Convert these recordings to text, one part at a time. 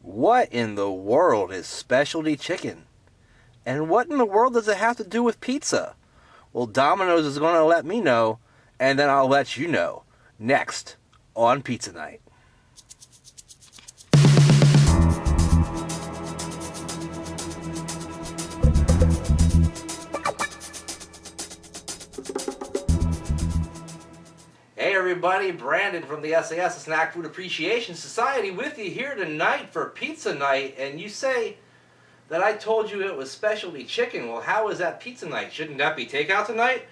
What in the world is specialty chicken? And what in the world does it have to do with pizza? Well, Domino's is going to let me know, and then I'll let you know next on Pizza Night. Hey everybody, Brandon from the sAs, the Snack Food Appreciation Society, with you here tonight for Pizza Night. And you say that I told you it was specialty chicken. Well, how is that Pizza Night? Shouldn't that be takeout tonight?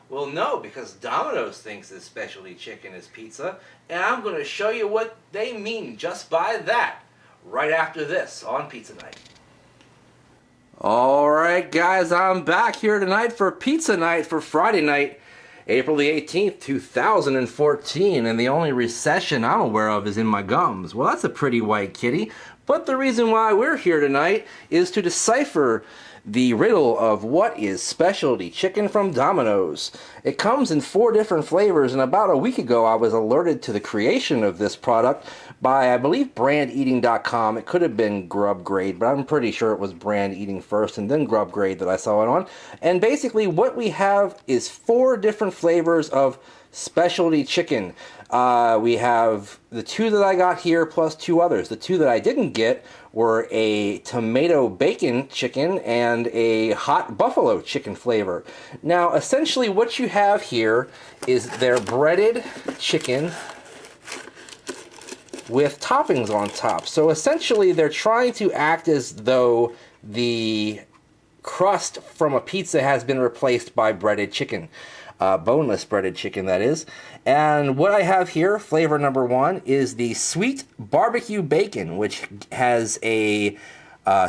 Well, no, because Domino's thinks that specialty chicken is pizza, and I'm going to show you what they mean just by that right after this on Pizza Night. Alright guys, I'm back here tonight for Pizza Night for Friday night, April the 18th, 2014, and the only recession I'm aware of is in my gums. Well, that's a pretty white kitty, but the reason why we're here tonight is to decipher the riddle of what is specialty chicken from Domino's. It comes in 4 different flavors, and about a week ago I was alerted to the creation of this product by, I believe, brandeating.com. It could have been Grub Grade, but I'm pretty sure it was Brand Eating first and then Grub Grade that I saw it on. And basically what we have is 4 different flavors of specialty chicken. We have the 2 that I got here plus 2 others. The 2 that I didn't get were a tomato bacon chicken and a hot buffalo chicken flavor. Now, essentially what you have here is their breaded chicken with toppings on top. So essentially they're trying to act as though the crust from a pizza has been replaced by breaded chicken. Boneless breaded chicken, that is. And what I have here, flavor number 1, is the sweet barbecue bacon, which has a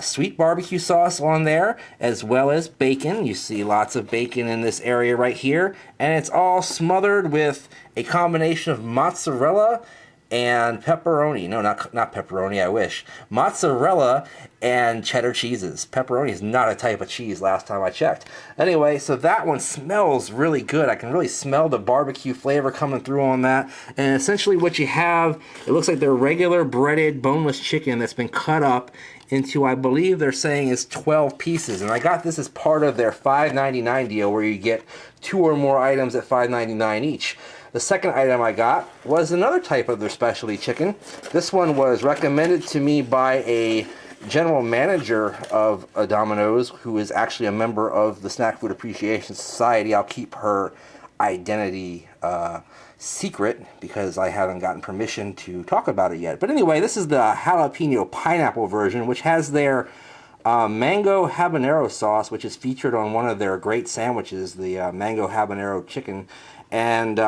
sweet barbecue sauce on there, as well as bacon. You see lots of bacon in this area right here. And it's all smothered with a combination of mozzarella and pepperoni. No, not pepperoni, I wish. Mozzarella and cheddar cheeses. Pepperoni is not a type of cheese last time I checked. Anyway, so that one smells really good. I can really smell the barbecue flavor coming through on that. And essentially what you have, it looks like their regular breaded boneless chicken that's been cut up into, I believe they're saying, is 12 pieces. And I got this as part of their $5.99 deal where you get 2 or more items at $5.99 each. The second item I got was another type of their specialty chicken. This one was recommended to me by a general manager of Domino's who is actually a member of the Snack Food Appreciation Society. I'll keep her identity secret because I haven't gotten permission to talk about it yet. But anyway, this is the jalapeno pineapple version, which has their mango habanero sauce, which is featured on one of their great sandwiches, the mango habanero chicken. And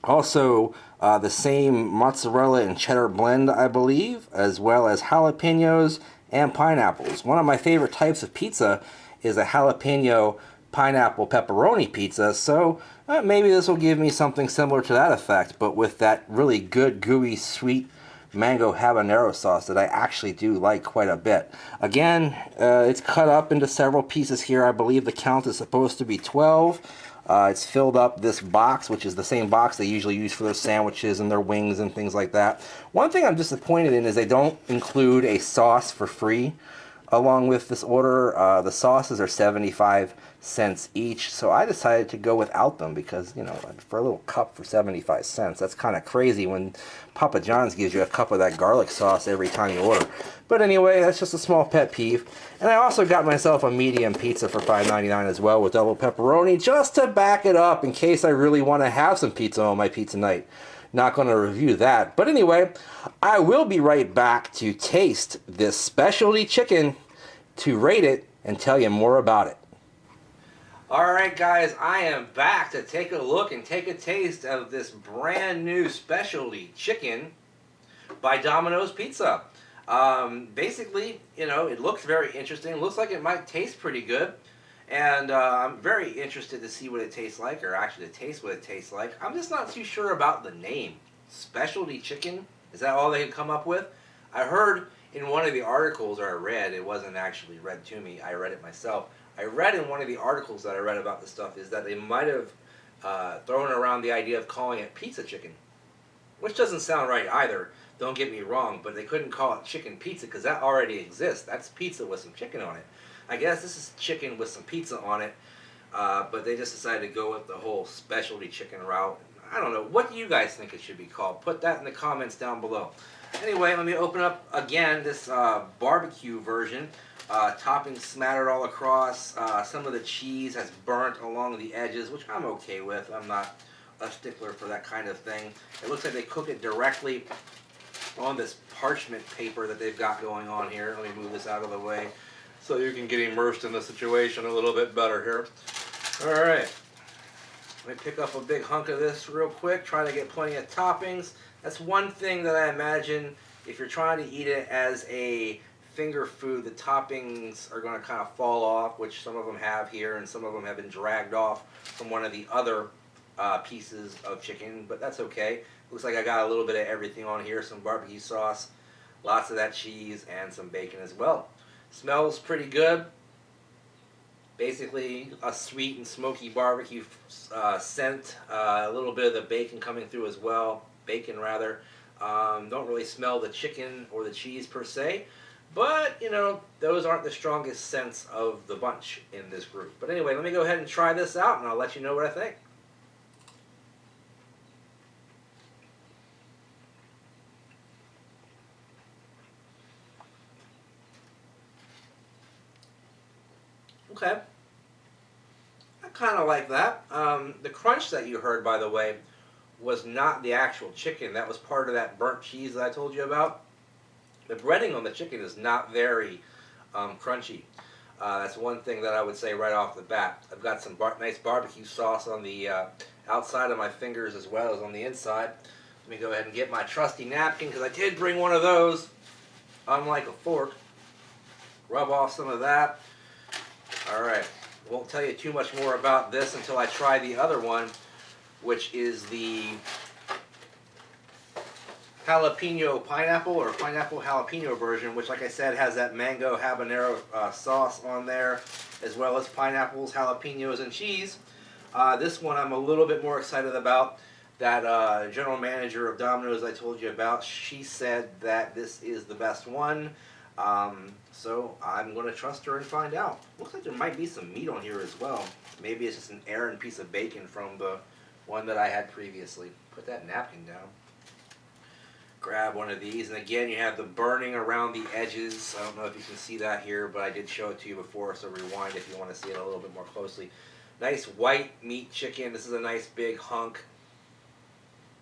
also the same mozzarella and cheddar blend, I believe, as well as jalapenos and pineapples. One of my favorite types of pizza is a jalapeno pineapple pepperoni pizza, so maybe this will give me something similar to that effect, but with that really good, gooey, sweet mango habanero sauce that I actually do like quite a bit. Again, it's cut up into several pieces here. I believe the count is supposed to be 12. It's filled up this box, which is the same box they usually use for their sandwiches and their wings and things like that. One thing I'm disappointed in is they don't include a sauce for free along with this order. The sauces are 75 cents each, so I decided to go without them because, you know, for a little cup for 75 cents, that's kind of crazy when Papa John's gives you a cup of that garlic sauce every time you order. But anyway, that's just a small pet peeve. And I also got myself a medium pizza for $5.99 as well with double pepperoni, just to back it up in case I really want to have some pizza on my pizza night. Not going to review that. But anyway, I will be right back to taste this specialty chicken, to rate it, and tell you more about it. Alright guys, I am back to take a look and take a taste of this brand new specialty chicken by Domino's Pizza. Basically, you know, it looks very interesting. It looks like it might taste pretty good. And I'm very interested to see what it tastes like, or actually to taste what it tastes like. I'm just not too sure about the name. Specialty chicken? Is that all they could come up with? I heard in one of the articles, or I read, it wasn't actually read to me, I read it myself. I read in one of the articles that I read about this stuff is that they might have thrown around the idea of calling it pizza chicken, which doesn't sound right either. Don't get me wrong, but they couldn't call it chicken pizza because that already exists. That's pizza with some chicken on it. I guess this is chicken with some pizza on it, but they just decided to go with the whole specialty chicken route. I don't know. What do you guys think it should be called? Put that in the comments down below. Anyway, let me open up again this barbecue version. Toppings smattered all across. Some of the cheese has burnt along the edges, which I'm okay with. I'm not a stickler for that kind of thing. It looks like they cook it directly on this parchment paper that they've got going on here. Let me move this out of the way so you can get immersed in the situation a little bit better here. Alright, let me pick up a big hunk of this real quick, try to get plenty of toppings. That's one thing that I imagine if you're trying to eat it as a finger food, the toppings are going to kind of fall off, which some of them have here, and some of them have been dragged off from one of the other pieces of chicken, but that's okay. Looks like I got a little bit of everything on here, some barbecue sauce, lots of that cheese, and some bacon as well. Smells pretty good. Basically a sweet and smoky barbecue scent, a little bit of the bacon coming through as well, bacon rather. Don't really smell the chicken or the cheese per se, but you know, those aren't the strongest scents of the bunch in this group. But anyway, let me go ahead and try this out and I'll let you know what I think. Okay, I kind of like that. The crunch that you heard, by the way, was not the actual chicken. That was part of that burnt cheese that I told you about. The breading on the chicken is not very crunchy. That's one thing that I would say right off the bat. I've got some nice barbecue sauce on the outside of my fingers as well as on the inside. Let me go ahead and get my trusty napkin because I did bring one of those, unlike a fork. Rub off some of that. Alright, won't tell you too much more about this until I try the other one, which is the jalapeno pineapple or pineapple jalapeno version, which like I said has that mango habanero sauce on there, as well as pineapples, jalapenos, and cheese. This one I'm a little bit more excited about. That general manager of Domino's I told you about, she said that this is the best one. So I'm going to trust her and find out. Looks like there might be some meat on here as well. Maybe it's just an errant piece of bacon from the one that I had previously. Put that napkin down. Grab one of these, and again you have the burning around the edges. I don't know if you can see that here, but I did show it to you before, so rewind if you want to see it a little bit more closely. Nice white meat chicken. This is a nice big hunk.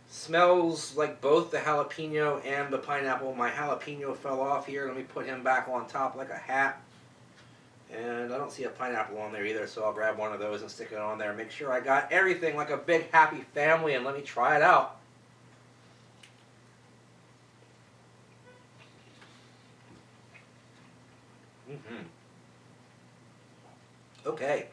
Smells like both the jalapeno and the pineapple. My jalapeno fell off here. Let me put him back on top like a hat. And I don't see a pineapple on there either, so I'll grab one of those and stick it on there. Make sure I got everything like a big happy family, and let me try it out. Okay.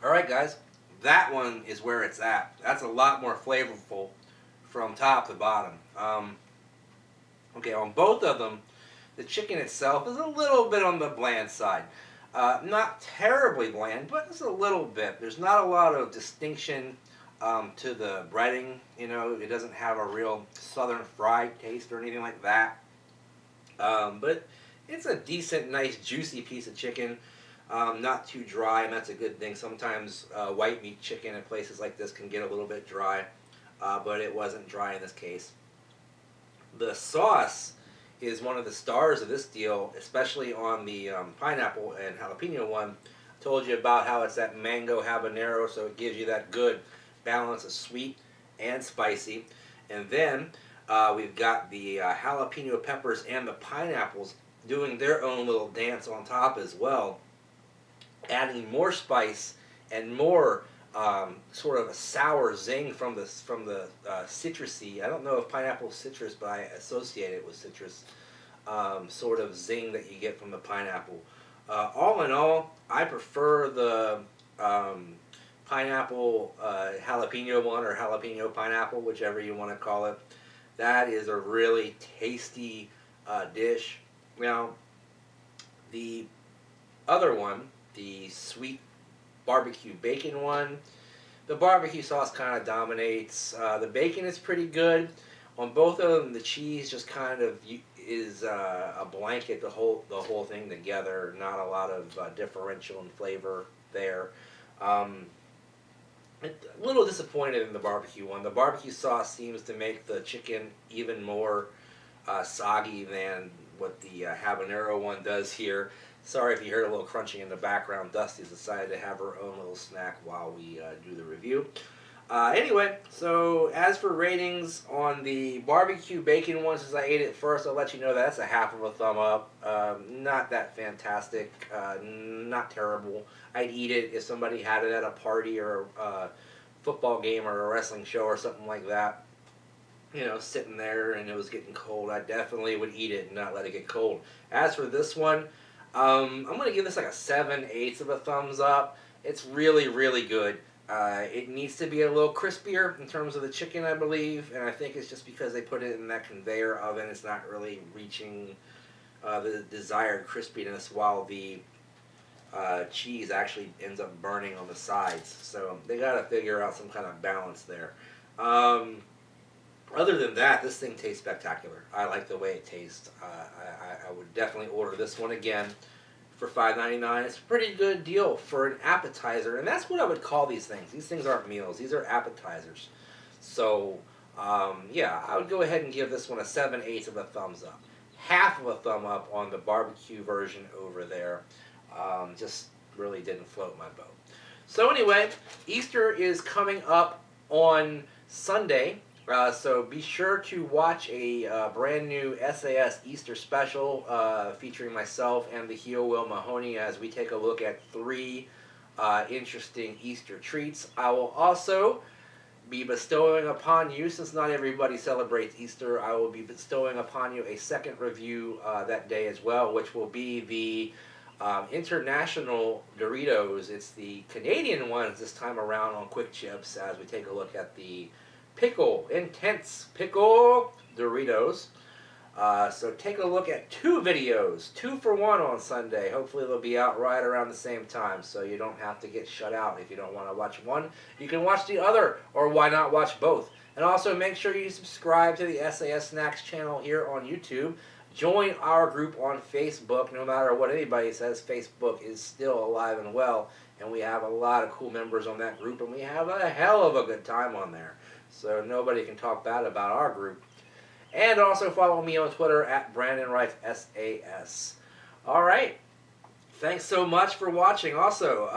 Alright guys, that one is where it's at. That's a lot more flavorful from top to bottom. Okay, on both of them, the chicken itself is a little bit on the bland side. Not terribly bland, but it's a little bit. There's not a lot of distinction to the breading. You know, it doesn't have a real southern fried taste or anything like that. But it's a decent, nice, juicy piece of chicken. Not too dry, and that's a good thing. Sometimes white meat chicken in places like this can get a little bit dry, but it wasn't dry in this case. The sauce is one of the stars of this deal, especially on the pineapple and jalapeno one. I told you about how it's that mango habanero, so it gives you that good balance of sweet and spicy. And then we've got the jalapeno peppers and the pineapples doing their own little dance on top as well, adding more spice and more sort of a sour zing from the citrusy. I don't know if pineapple is citrus, but I associate it with citrus. Sort of zing that you get from the pineapple. All in all, I prefer the pineapple jalapeno one, or jalapeno pineapple, whichever you want to call it. That is a really tasty dish. Now, the other one the sweet barbecue bacon one. The barbecue sauce kind of dominates. The bacon is pretty good. On both of them, the cheese just kind of is a blanket the whole thing together. Not a lot of differential in flavor there. A little disappointed in the barbecue one. The barbecue sauce seems to make the chicken even more soggy than what the habanero one does here. Sorry if you heard a little crunching in the background. Dusty's decided to have her own little snack while we do the review. Anyway, so as for ratings on the barbecue bacon one, since I ate it first, I'll let you know that's a half of a thumb up. Not that fantastic, not terrible. I'd eat it if somebody had it at a party or a football game or a wrestling show or something like that. You know, sitting there and it was getting cold, I definitely would eat it and not let it get cold. As for this one, I'm going to give this like a 7/8 of a thumbs up. It's really, really good. It needs to be a little crispier in terms of the chicken, I believe, and I think it's just because they put it in that conveyor oven, it's not really reaching the desired crispiness, while the cheese actually ends up burning on the sides. So they got to figure out some kind of balance there. Other than that, this thing tastes spectacular. I like the way it tastes. I would definitely order this one again for $5.99. It's a pretty good deal for an appetizer, and that's what I would call these things. These things aren't meals. These are appetizers. So, yeah, I would go ahead and give this one a 7/8 of a thumbs up. Half of a thumb up on the barbecue version over there. Just really didn't float my boat. So anyway, Easter is coming up on Sunday. So be sure to watch a brand new sAs Easter special featuring myself and the heel Will Mahoney as we take a look at 3 interesting Easter treats. I will also be bestowing upon you, since not everybody celebrates Easter, I will be bestowing upon you a second review that day as well, which will be the international Doritos. It's the Canadian ones this time around on Quick Chips as we take a look at the intense pickle Doritos. So take a look at 2 videos, 2 for 1 on Sunday. Hopefully they'll be out right around the same time, so you don't have to get shut out. If you don't want to watch one, you can watch the other, or why not watch both? And also make sure you subscribe to the sAs Snacks channel here on YouTube. Join our group on Facebook. No matter what anybody says, Facebook is still alive and well, and we have a lot of cool members on that group, and we have a hell of a good time on there. So nobody can talk bad about our group. And also follow me on Twitter at BrandonWrightSAS. Alright. Thanks so much for watching. Also,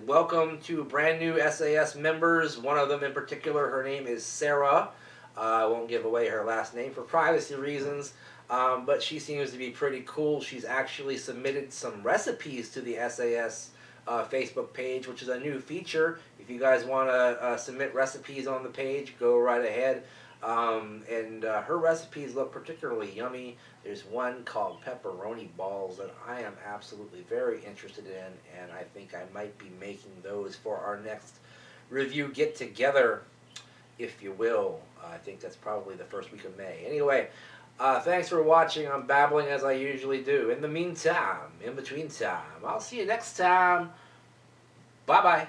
welcome to brand new sAs members. One of them in particular, her name is Sarah. I won't give away her last name for privacy reasons. But she seems to be pretty cool. She's actually submitted some recipes to the sAs Facebook page, which is a new feature. If you guys want to submit recipes on the page, go right ahead. And her recipes look particularly yummy. There's one called pepperoni balls that I am absolutely very interested in, and I think I might be making those for our next review get-together, if you will. I think that's probably the first week of May. Anyway, thanks for watching. I'm babbling as I usually do. In the meantime, in between time, I'll see you next time. Bye-bye.